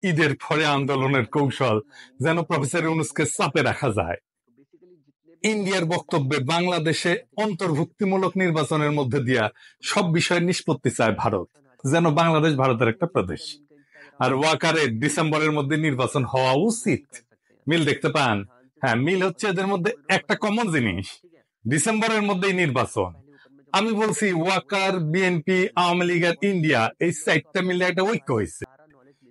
ঈদের পরে আন্দোলনের কৌশল যেন প্রফেসর ইউনূসকে চাপে রাখা যায়। ইন্ডিয়ার বক্তব্যে বাংলাদেশে অন্তর্ভুক্তিমূলক নির্বাচনের মধ্যে দিয়া সব বিষয়ের নিষ্পত্তি চায় ভারত, যেন বাংলাদেশ ভারতের একটা প্রদেশ। আর ওয়াকারে ডিসেম্বরের মধ্যে নির্বাচন হওয়া উচিত। মিল দেখতে পান? হ্যাঁ, মিল হচ্ছে এদের মধ্যে একটা কমন জিনিস, ডিসেম্বরের মধ্যেই নির্বাচন। আমি বলছি ওয়াকার, বিএনপি, আওয়ামী লীগ আর ইন্ডিয়া এই চারটা মিলে একটা ঐক্য হয়েছে।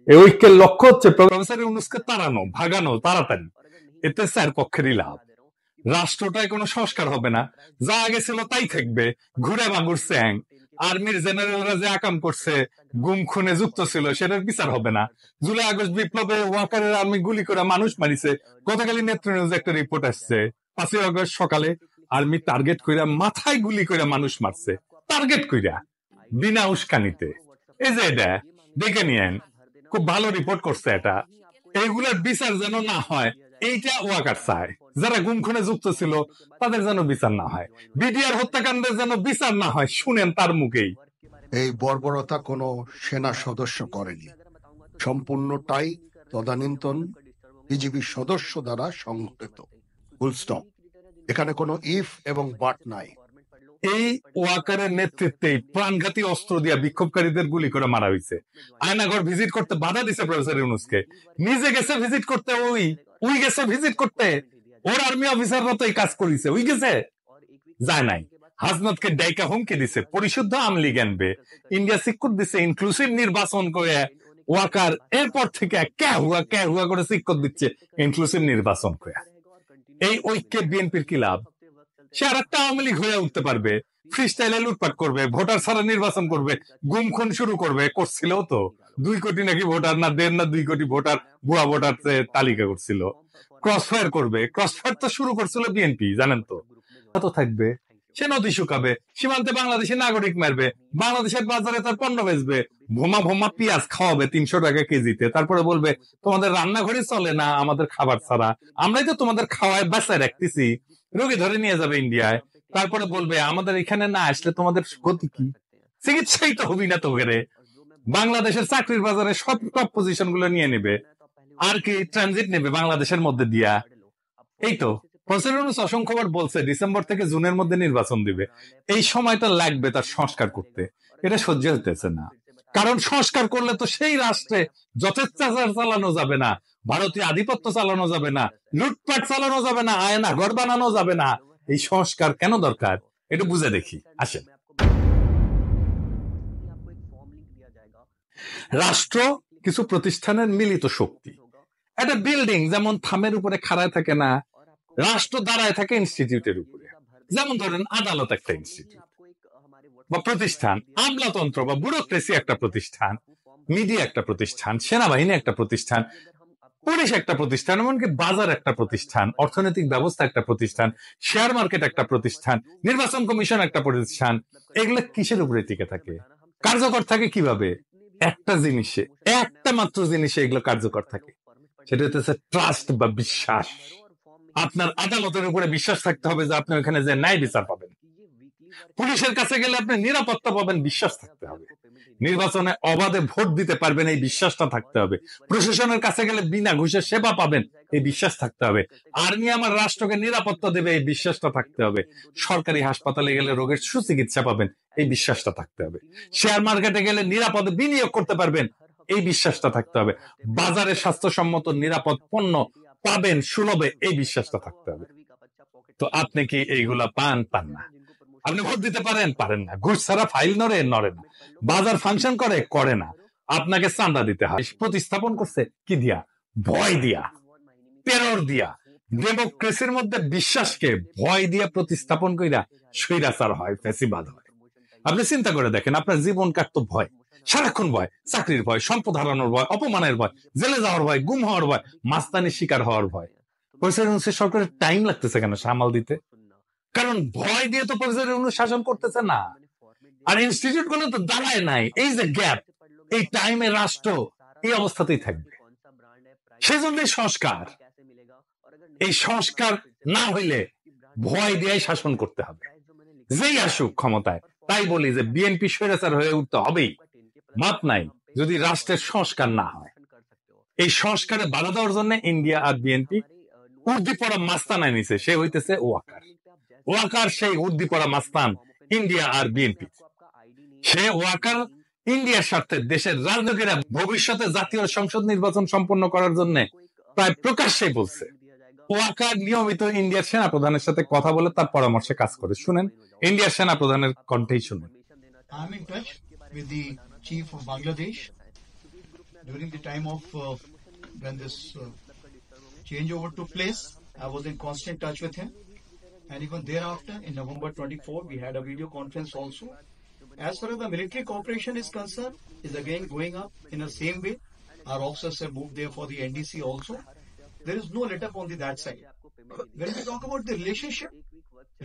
এই ঐক্যের লক্ষ্য হচ্ছে প্রফেসর ইউনূসকে তাড়ানো, ভাগানো তাড়াতাড়ি। এতে স্যার পক্ষেরই লাভ। রাষ্ট্রটায় কোনো সংস্কার হবে না, যা আগে ছিল তাই থাকবে, ঘুরে বাঙ্গুর স্যাং। আর্মির জেনারেলরা যে আকাম করছে, গুম খুনে যুক্ত ছিল, সেটার বিচার হবে না। জুলাই আগস্ট বিপ্লবে ওয়াকারের আর্মি গুলি করে মানুষ মারিছে, গতকালই নেত্র নিউজ একটা রিপোর্ট আসছে 5ই আগস্ট সকালে আর্মি টার্গেট কইরা মাথায় গুলি করে মানুষ মারছে, টার্গেট কইরা, বিনা উস্কানিতে। এই যে এটা দেখে নিয়েন, খুব ভালো রিপোর্ট করছে এটা। এইগুলোর বিচার যেন না হয়, এইটা ওয়াকার চায়। যারা গুম খুনে যুক্ত ছিল তাদের যেন বিচার না হয়, বিডিআর হত্যাকাণ্ডের যেন বিচার না হয়, শুনেন তার মুখেই। এই বর্বরতা কোনো সেনা সদস্য করেনি, সম্পূর্ণটাই তদানীন্তন বিজিবি সদস্য দ্বারা সংঘটিত। Full stop. এখানে কোনো ইফ এবং বাট নাই। এই ওয়াকারের নেতৃত্বে প্রাণঘাতী অস্ত্র দিয়া বিক্ষোভকারীদের গুলি করে মারা হয়েছে। আয়নাঘর ভিজিট করতে বাধা দিছে প্রফেসর ইউনূসকে, নিজে গেছে ভিজিট করতে, ওই গেছে ভিজিট করতে, ওর আর্মি অফিসাররা তো এই কাজ করেছে, ওই গেছে, যায় নাই। হাসনাতকে ডাইকা হুমকি দিছে পরিশুদ্ধ আওয়ামী লীগ আনবে, ইন্ডিয়া সিকুর দিছে ইনক্লুসিভ নির্বাচন করে। ওয়াকার এরপর থেকে কে হুয়া করে সিকুর দিচ্ছে ইনক্লুসিভ নির্বাচন করে। এই ঐক্যে বিএনপির কি লাভ? সে আর একটা আওয়ামী লীগ হয়ে উঠতে পারবে, ফ্রি স্টাইলে লুটপাট করবে, ভোটার ছাড়া নির্বাচন করবে, গুম খুন শুরু করবে, করছিল তো 2 কোটি নাকি ভোটার, না 1.5 না 2 কোটি ভোটার, ভুয়া ভোটার তালিকা করছিল, ক্রসফায়ার করবে। ক্রসফায়ার তো শুরু করছিল বিএনপি, জানেন তো। তো থাকবে, সে নদী শুকাবে, সীমান্তে বাংলাদেশের নাগরিক মারবে, বাংলাদেশের বাজারে তার পণ্য বেচবে, ভোমা পেঁয়াজ খাওয়াবে 300 টাকা কেজিতে, তারপরে বলবে তোমাদের রান্নাঘরে চলে না আমাদের খাবার ছাড়া, আমরাই তো তোমাদের খাওয়ায় বাঁচায় রাখতেছি, রোগী ধরে নিয়ে যাবে ইন্ডিয়ায়, তারপরে বলবে আমাদের এখানে না আসলে তোমাদের গতি কি, চিকিৎসাই তো হবি না তো ঘরে, বাংলাদেশের চাকরির বাজারে সব টপ পজিশন গুলো নিয়ে নেবে, আর কি ট্রানজিট নেবে বাংলাদেশের মধ্যে দিয়া। এই তো প্রফেসর ইউনূস অসংখ্যবার বলছে ডিসেম্বর থেকে জুনের মধ্যে নির্বাচন দিবে। এই সময়টা লাগবে তার সংস্কার করতে, এটা সহ্য হতেছে না। কারণ সংস্কার করলে তো সেই রাষ্ট্রে যথেচ্ছাচার চালানো যাবে না, ভারতীয় আধিপত্য চালানো যাবে না, লুটপাট চালানো যাবে না, আয়না ঘর বানানো যাবে না। এই সংস্কার কেন দরকার একটু বুঝে দেখি, আসেন। রাষ্ট্র কিছু প্রতিষ্ঠানের মিলিত শক্তি। একটা বিল্ডিং যেমন থামের উপরে খাড়ায় থাকে না, রাষ্ট্র দাঁড়ায় থাকে ইনস্টিটিউটের উপরে। যেমন ধরেন আদালত একটা ইনস্টিটিউট বা প্রতিষ্ঠান, আমলাতন্ত্র বা ব্যুরোক্রেসি একটা প্রতিষ্ঠান, মিডিয়া একটা প্রতিষ্ঠান, সেনাবাহিনী একটা প্রতিষ্ঠান, পুলিশ একটা প্রতিষ্ঠান, এমনকি বাজার একটা প্রতিষ্ঠান, অর্থনৈতিক ব্যবস্থা একটা প্রতিষ্ঠান, শেয়ার মার্কেট একটা প্রতিষ্ঠান, নির্বাচন কমিশন একটা প্রতিষ্ঠান। এগুলো কিসের উপরে টিকে থাকে, কার্যকর থাকে কিভাবে? একটা জিনিসে, একটা মাত্র জিনিসে এগুলো কার্যকর থাকে, সেটা হচ্ছে ট্রাস্ট বা বিশ্বাস। আপনার আদালতের উপরে বিশ্বাস থাকতে হবে যে আপনি ওখানে যে ন্যায় বিচার পাবেন, পুলিশের কাছে গেলে আপনি নিরাপত্তা পাবেন, বিশ্বাস থাকতে হবে, নির্বাচনে অবাধে ভোট দিতে পারবেন, এই বিশ্বাসটা থাকতে হবে, প্রশাসনের কাছে গেলে বিনা ঘুষে সেবা পাবেন, এই বিশ্বাস থাকতে হবে, আর্মি আমার রাষ্ট্রকে নিরাপত্তা দেবে, এই বিশ্বাসটা থাকতে হবে, সরকারি হাসপাতালে গেলে রোগের সুচিকিৎসা পাবেন, এই বিশ্বাসটা থাকতে হবে, শেয়ার মার্কেটে গেলে নিরাপদে বিনিয়োগ করতে পারবেন, এই বিশ্বাসটা থাকতে হবে, বাজারে স্বাস্থ্যসম্মত নিরাপদ পণ্য পাবেন সুলভে, এই বিশ্বাসটা থাকতে হবে। তো আপনি কি এইগুলা পান না? আপনি ভোট দিতে পারেন না, ঘুষ ছাড়া ফাইল নড়ে না, বাজার ফাংশন করে না, আপনাকে চাঁদা দিতে হয়। প্রতিস্থাপন করছে কি দিয়া? ভয় দিয়া, টেরর দিয়া। ডেমোক্রেসির মধ্যে বিশ্বাসকে ভয় দিয়া প্রতিস্থাপন কইরা স্বৈরাচার হয়, ফ্যাসিবাদ হয়। আপনি চিন্তা করে দেখেন, আপনার জীবন কাটতো ভয়, সারাক্ষণ ভয়, চাকরির ভয়, সম্পদ হারানোর ভয়, অপমানের ভয়, জেলে যাওয়ার ভয়, গুম হওয়ার ভয়, মাস্তানির শিকার হওয়ার ভয়। সরকারের টাইম লাগতেছে কেন সামাল দিতে? কারণ ভয় দিয়ে তো প্রফেসর ইউনূস শাসন করতেছে না, আর ইনস্টিটিউট গুলো তো দাঁড়ায় নাই। এই যে গ্যাপ, এই টাইমে রাষ্ট্র এই অবস্থাতেই থাকবে। সেজন্যই সংস্কার, এই সংস্কার না হইলে ভয় দিয়ে শাসন করতে হবে, যেই আসুক ক্ষমতায়। তাই বলি যে বিএনপি স্বৈরাচার হয়ে উঠতে হবেই, মাপ নাই যদি রাষ্ট্রের সংস্কার না হয়। এই সংস্কারে বাধা দেওয়ার জন্য ইন্ডিয়া আর বিএনপি উর্দি পড়া মাস্তান আনিছে, সে হইতেছে ওয়াকার। ওয়াকার সেই উর্দি পড়া মাস্তান ইন্ডিয়া আর বিএনপি। সে ওয়াকার ইন্ডিয়ার স্বার্থে দেশের রাজনীতিরা ভবিষ্যতে জাতীয় সংসদ নির্বাচন সম্পন্ন করার জন্য প্রায় প্রকাশ্যে বলছে। ওয়াকার নিয়মিত ইন্ডিয়ার সেনাপ্রধানের সাথে কথা বলে তার পরামর্শে কাজ করে। শুনেন ইন্ডিয়ার সেনাপ্রধানের কণ্ঠেই শুনেন। I'm in touch with the chief of Bangladesh during the time of when this changeover took place. I was in constant touch with him, and even thereafter, in November 24, we had a video conference also. As far as the military cooperation is concerned, is again going up in the same way. Our officers have moved there for the NDC also. There is no let-up on that side. When we talk about the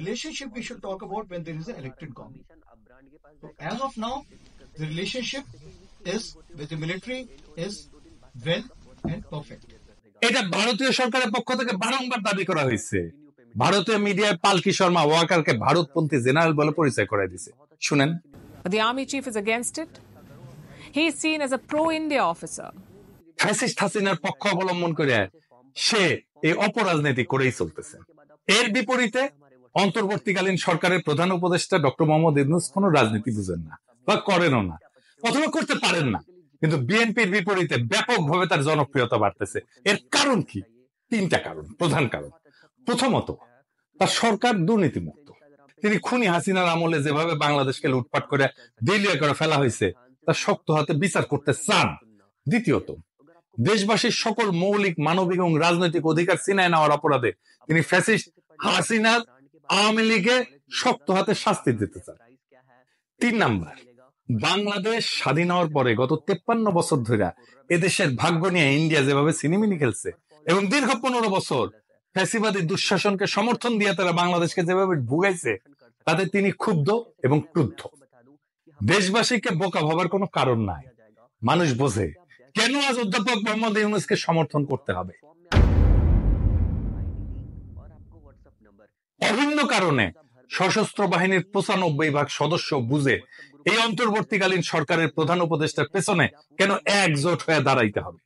relationship we should talk about when there is an elected government. So as of now, the relationship is with the military is well and perfect. এটা ভারতীয় সরকারের পক্ষ থেকে বারংবার দাবি করা হয়েছে। ভারতীয় মিডিয়ায় পালকি শর্মা ওয়াকারকে ভারতপন্থী জেনারেল বলে পরিচয় করায় দিয়েছে। শুনেন। The army chief is against it. He is seen as a pro-India officer. Fascist হাসিনার পক্ষ অবলম্বন করে সে এই অপরাজনীতি করেই চলতেছে। এর বিপরীতে অন্তর্বর্তীকালীন সরকারের প্রধান উপদেষ্টা ডক্টর মোহাম্মদ ইউনূস কোনো রাজনীতি বুঝেন না বা করেনও না, অথবা করতে পারেন না। কিন্তু বিএনপির বিপরীতে ব্যাপকভাবে তার জনপ্রিয়তা বাড়তেছে। এর কারণ কি? তিনটা কারণ, প্রধান কারণ। প্রথমত, তার সরকার দুর্নীতিমুক্ত। তিনি খুনি হাসিনার আমলে যেভাবে বাংলাদেশকে লুটপাট করে দিল্লিয়া করে ফেলা হয়েছে তার শক্ত হাতে বিচার করতে চান। দ্বিতীয়ত, দেশবাসীর সকল মৌলিক মানবিক এবং রাজনৈতিক অধিকার ছিনায় নেওয়ার অপরাধে তিনি ফ্যাসিস্ট হাসিনার আওয়ামী লীগে শক্ত হাতে শাস্তি দিতে চান। 3 নাম্বার, বাংলাদেশ স্বাধীন হওয়ার পরে গত 53 বছর ধরে এদেশের ভাগ্য নিয়ে ইন্ডিয়া যেভাবে সিনেমিনি খেলছে এবং দীর্ঘ 15 বছর ফ্যাসিবাদী দুঃশাসনকে সমর্থন দিয়ে তারা বাংলাদেশকে যেভাবে ভুগাইছে তাতে তিনি ক্ষুব্ধ এবং ক্রুদ্ধ। দেশবাসীকে বোকা ভাবার কোনো কারণ নাই। মানুষ বোঝে কেন আজ অধ্যাপক মোহাম্মদ ইউনূসকে সমর্থন করতে হবে। অভিন্ন কারণে সশস্ত্র বাহিনীর 95% সদস্য বুঝে এই অন্তর্বর্তীকালীন সরকারের প্রধান উপদেষ্টার পেছনে কেন একজোট হয়ে দাঁড়াইতে হবে।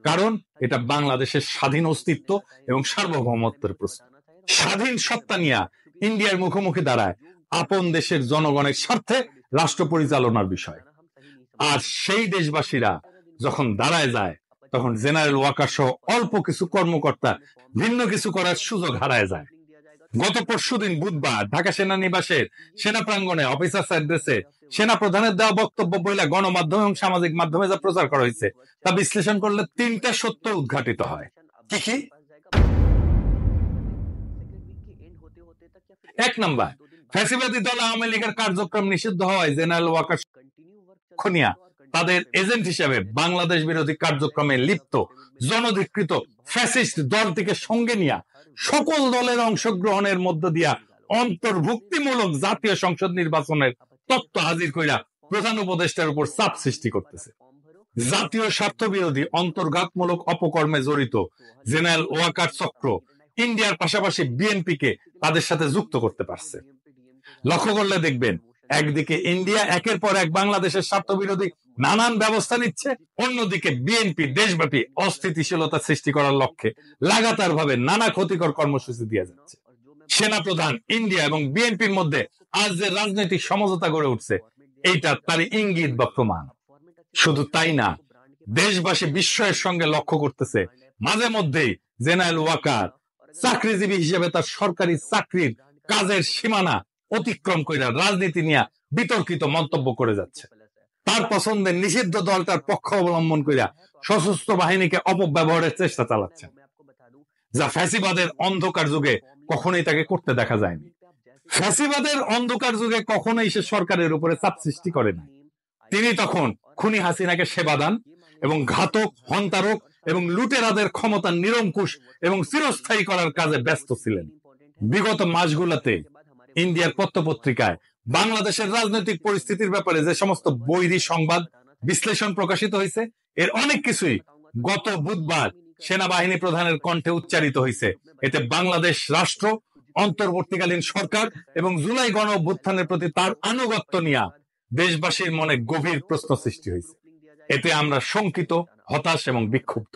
কারণ এটা বাংলাদেশের স্বাধীন অস্তিত্ব এবং সার্বভৌমত্বের প্রশ্ন। স্বাধীন সত্তা নিয়ে ইন্ডিয়ার মুখোমুখি দাঁড়ায় আপন দেশের জনগণের স্বার্থে রাষ্ট্র পরিচালনার বিষয়। আর সেই দেশবাসীরা যখন দাঁড়ায় যায় তখন জেনারেল ওয়াকার সহ অল্প কিছু কর্মকর্তা ভিন্ন কিছু করার সুযোগ হারায় যায়। গত পরশুদিন বুধবার ঢাকা সেনানিবাসের সেনা প্রাঙ্গণে অফিসার্স অ্যাড্রেসে সেনা প্রধানের দেওয়া বক্তব্য বইলা গণমাধ্যম এবং সামাজিক মাধ্যমে যা প্রচার করা হয়েছে তা বিশ্লেষণ করলে 3টা সত্য উদ্ঘাটিত হয়। কি কি? 1 নাম্বার, ফ্যাসিবাদী দল আওয়ামী লীগের কার্যক্রম নিষিদ্ধ হওয়ায় জেনারেল ওয়াকার খনিয়া তাদের এজেন্ট হিসেবে বাংলাদেশ বিরোধী কার্যক্রমে লিপ্ত জনধিকৃত ফ্যাসিস্ট দলটিকে সঙ্গে নিয়ে সকল দলের অংশগ্রহণের মধ্য দিয়া অন্তর্ভুক্তিমূলক জাতীয় সংসদ নির্বাচনের তত্ত্ব হাজির কইরা প্রধান উপদেষ্টার উপর চাপ সৃষ্টি করতেছে। জাতীয় স্বার্থ বিরোধী অন্তর্ঘাতমূলক অপকর্মে জড়িত জেনারেল ওয়াকার চক্র ইন্ডিয়ার পাশাপাশি বিএনপিকে তাদের সাথে যুক্ত করতে পারছে। লক্ষ্য করলে দেখবেন একদিকে ইন্ডিয়া একের পর এক বাংলাদেশের স্বার্থ বিরোধী নানান ব্যবস্থা নিচ্ছে, অন্যদিকে বিএনপি দেশব্যাপী অস্থিতিশীলতা সৃষ্টি করার লক্ষ্যে লাগাতার ভাবে নানা ক্ষতিকর কর্মসূচি দিয়ে যাচ্ছে। সেনাপ্রধান ইন্ডিয়া এবং বিএনপির মধ্যে আজ যে রাজনৈতিক সমঝোতা গড়ে উঠছে এইটা তার ইঙ্গিত বা প্রমাণ। শুধু তাই না, দেশবাসী বিস্ময়ের সঙ্গে লক্ষ্য করতেছে মাঝে মধ্যেই জেনারেল ওয়াকার চাকরিজীবী হিসেবে তার সরকারি চাকরির কাজের সীমানা অতিক্রম করে রাজনীতি নিয়ে বিতর্কিত মন্তব্য করে যাচ্ছে। তার পছন্দের নিষিদ্ধ দলটার পক্ষ অবলম্বন করে সশস্ত্র বাহিনীকে অপব্যবহারের চেষ্টা চালাচ্ছেন, যা ফ্যাসিবাদের অন্ধকার যুগে কখনোই তাকে করতে দেখা যায়নি। ফ্যাসিবাদের অন্ধকার যুগে কখনোই সে সরকারের উপরে চাপ সৃষ্টি করে না। তিনি তখন খুনি হাসিনাকে সেবা দান এবং ঘাতক, হন্তারক এবং লুটেরাদের ক্ষমতা নিরঙ্কুশ এবং চিরস্থায়ী করার কাজে ব্যস্ত ছিলেন। বিগত মাসগুলোতে ইন্ডিয়ার পত্রপত্রিকায় বাংলাদেশের রাজনৈতিক পরিস্থিতির ব্যাপারে যে সমস্ত বৈরী সংবাদ বিশ্লেষণ প্রকাশিত হয়েছে এর অনেক কিছুই গত বুধবার সেনাবাহিনী প্রধানের কণ্ঠে উচ্চারিত হয়েছে। এতে বাংলাদেশ রাষ্ট্র, অন্তর্বর্তীকালীন সরকার এবং জুলাই গণ অভ্যুত্থানের প্রতি তার আনুগত্য নিয়ে দেশবাসীর মনে গভীর প্রশ্ন সৃষ্টি হয়েছে। এতে আমরা শঙ্কিত, হতাশ এবং বিক্ষুব্ধ।